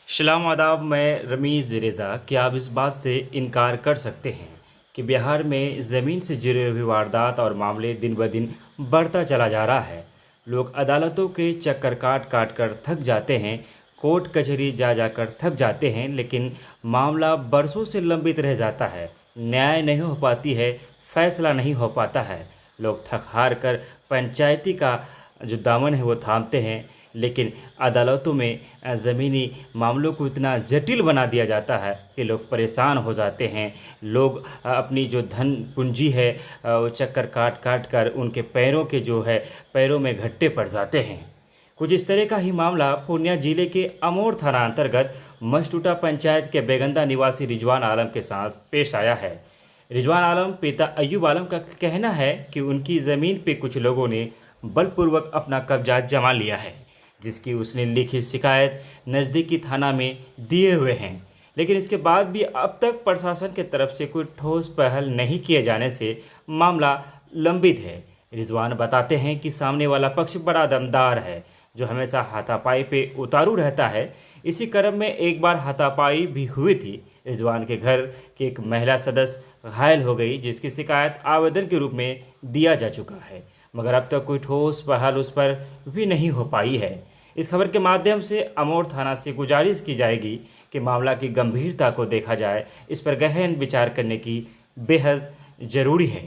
सलाम आदाब। मैं रमीज़ रेज़ा। क्या आप इस बात से इनकार कर सकते हैं कि बिहार में ज़मीन से जुड़े हुए वारदात और मामले दिन ब दिन बढ़ता चला जा रहा है। लोग अदालतों के चक्कर काट काट कर थक जाते हैं, कोर्ट कचहरी जा जाकर थक जाते हैं, लेकिन मामला बरसों से लंबित रह जाता है। न्याय नहीं हो पाती है, फैसला नहीं हो पाता है। लोग थक हार कर पंचायती का जो दामन है वो थामते हैं, लेकिन अदालतों में ज़मीनी मामलों को इतना जटिल बना दिया जाता है कि लोग परेशान हो जाते हैं। लोग अपनी जो धन पूंजी है वो चक्कर काट काट कर उनके पैरों के जो है पैरों में घट्टे पड़ जाते हैं। कुछ इस तरह का ही मामला पूर्णिया जिले के अमोर थाना अंतर्गत मशटूटा पंचायत के बेगंदा निवासी रिजवान आलम के साथ पेश आया है। रिजवान आलम पिता अयूब आलम का कहना है कि उनकी ज़मीन पे कुछ लोगों ने बलपूर्वक अपना कब्जा जमा लिया है, जिसकी उसने लिखित शिकायत नज़दीकी थाना में दिए हुए हैं, लेकिन इसके बाद भी अब तक प्रशासन के तरफ से कोई ठोस पहल नहीं किए जाने से मामला लंबित है। रिजवान बताते हैं कि सामने वाला पक्ष बड़ा दमदार है, जो हमेशा हाथापाई पे उतारू रहता है। इसी क्रम में एक बार हाथापाई भी हुई थी। रिजवान के घर की एक महिला सदस्य घायल हो गई, जिसकी शिकायत आवेदन के रूप में दिया जा चुका है, मगर अब तक कोई ठोस पहल उस पर भी नहीं हो पाई है। इस खबर के माध्यम से अमोर थाना से गुजारिश की जाएगी कि मामला की गंभीरता को देखा जाए, इस पर गहन विचार करने की बेहद ज़रूरी है।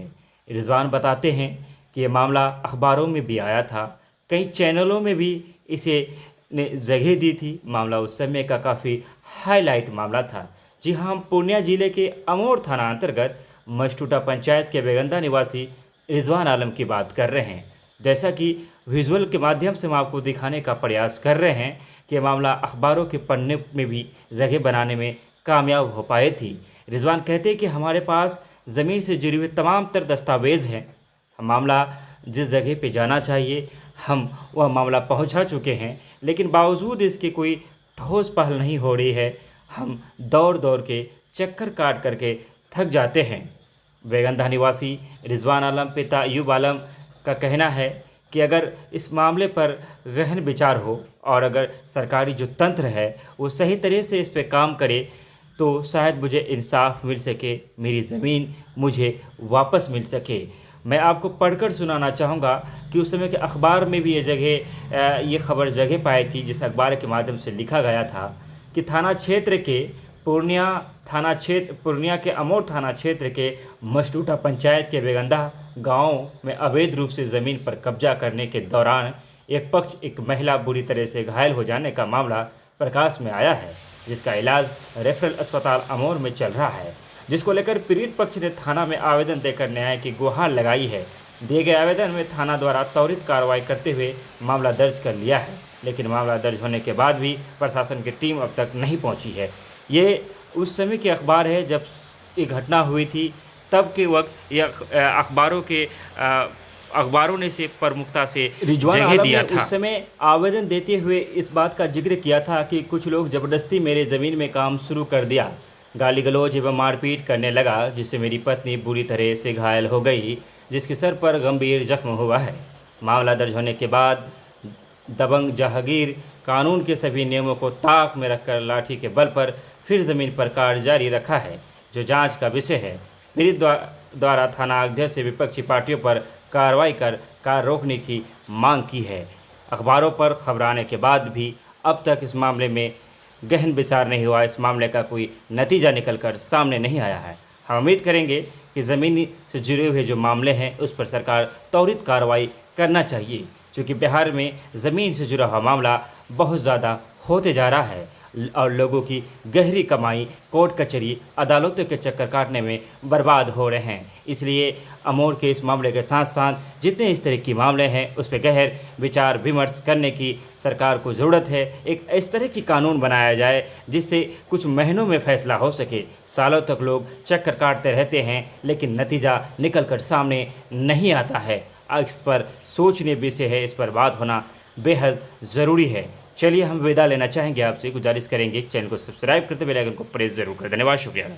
रिजवान बताते हैं कि ये मामला अखबारों में भी आया था, कई चैनलों में भी इसे ने जगह दी थी। मामला उस समय का काफ़ी हाईलाइट मामला था। जी हाँ, हम पूर्णिया जिले के अमोर थाना अंतर्गत मशटूटा पंचायत के बेगंदा निवासी रिजवान आलम की बात कर रहे हैं। जैसा कि विजुअल के माध्यम से हम आपको दिखाने का प्रयास कर रहे हैं कि यह मामला अखबारों के पन्ने में भी जगह बनाने में कामयाब हो पाए थी। रिजवान कहते हैं कि हमारे पास ज़मीन से जुड़े हुए तमाम तर दस्तावेज़ हैं। मामला जिस जगह पे जाना चाहिए हम वह मामला पहुंचा चुके हैं, लेकिन बावजूद इसके कोई ठोस पहल नहीं हो रही है। हम दौड़ दौड़ के चक्कर काट करके थक जाते हैं। बेगंदा निवासी रिजवान आलम पिता अयूब आलम का कहना है कि अगर इस मामले पर गहन विचार हो और अगर सरकारी जो तंत्र है वो सही तरह से इस पर काम करे तो शायद मुझे इंसाफ मिल सके, मेरी ज़मीन मुझे वापस मिल सके। मैं आपको पढ़कर सुनाना चाहूँगा कि उस समय के अखबार में भी ये खबर जगह पाई थी, जिस अखबार के माध्यम से लिखा गया था कि थाना क्षेत्र के पूर्णिया के अमोर थाना क्षेत्र के मशटूटा पंचायत के बेगंदा गांव में अवैध रूप से ज़मीन पर कब्जा करने के दौरान एक महिला बुरी तरह से घायल हो जाने का मामला प्रकाश में आया है, जिसका इलाज रेफरल अस्पताल अमोर में चल रहा है, जिसको लेकर पीड़ित पक्ष ने थाना में आवेदन देकर न्याय की गुहार लगाई है। दिए गए आवेदन में थाना द्वारा त्वरित कार्रवाई करते हुए मामला दर्ज कर लिया है, लेकिन मामला दर्ज होने के बाद भी प्रशासन की टीम अब तक नहीं पहुंची है। ये उस समय की अखबार है जब ये घटना हुई थी, तब के वक्त यह अखबारों ने से प्रमुखता से जगह दिया था। उस समय आवेदन देते हुए इस बात का जिक्र किया था कि कुछ लोग ज़बरदस्ती मेरे ज़मीन में काम शुरू कर दिया, गाली गलौज एवं मारपीट करने लगा, जिससे मेरी पत्नी बुरी तरह से घायल हो गई, जिसके सर पर गंभीर जख्म हुआ है। मामला दर्ज होने के बाद दबंग जहांगीर कानून के सभी नियमों को ताक में रखकर लाठी के बल पर फिर ज़मीन पर कार्य जारी रखा है, जो जांच का विषय है। पीड़ित द्वारा थाना अध्यक्ष से विपक्षी पार्टियों पर कार्रवाई कर कार्य रोकने की मांग की है। अखबारों पर खबर आने के बाद भी अब तक इस मामले में गहन विचार नहीं हुआ, इस मामले का कोई नतीजा निकलकर सामने नहीं आया है। हम उम्मीद करेंगे कि ज़मीन से जुड़े हुए जो मामले हैं उस पर सरकार त्वरित कार्रवाई करना चाहिए, क्योंकि बिहार में ज़मीन से जुड़ा हुआ मामला बहुत ज़्यादा होते जा रहा है और लोगों की गहरी कमाई कोर्ट कचहरी अदालतों के चक्कर काटने में बर्बाद हो रहे हैं। इसलिए अमोर के इस मामले के साथ साथ जितने इस तरह के मामले हैं उस पर गहन विचार विमर्श करने की सरकार को ज़रूरत है। एक इस तरह की कानून बनाया जाए जिससे कुछ महीनों में फैसला हो सके। सालों तक लोग चक्कर काटते रहते हैं, लेकिन नतीजा निकल कर सामने नहीं आता है। इस पर सोचने विषय है, इस पर बात होना बेहद ज़रूरी है। चलिए हम विदा लेना चाहेंगे, आपसे गुजारिश करेंगे चैनल को सब्सक्राइब करते बेल आइकन को प्रेस जरूर कर। धन्यवाद, शुक्रिया।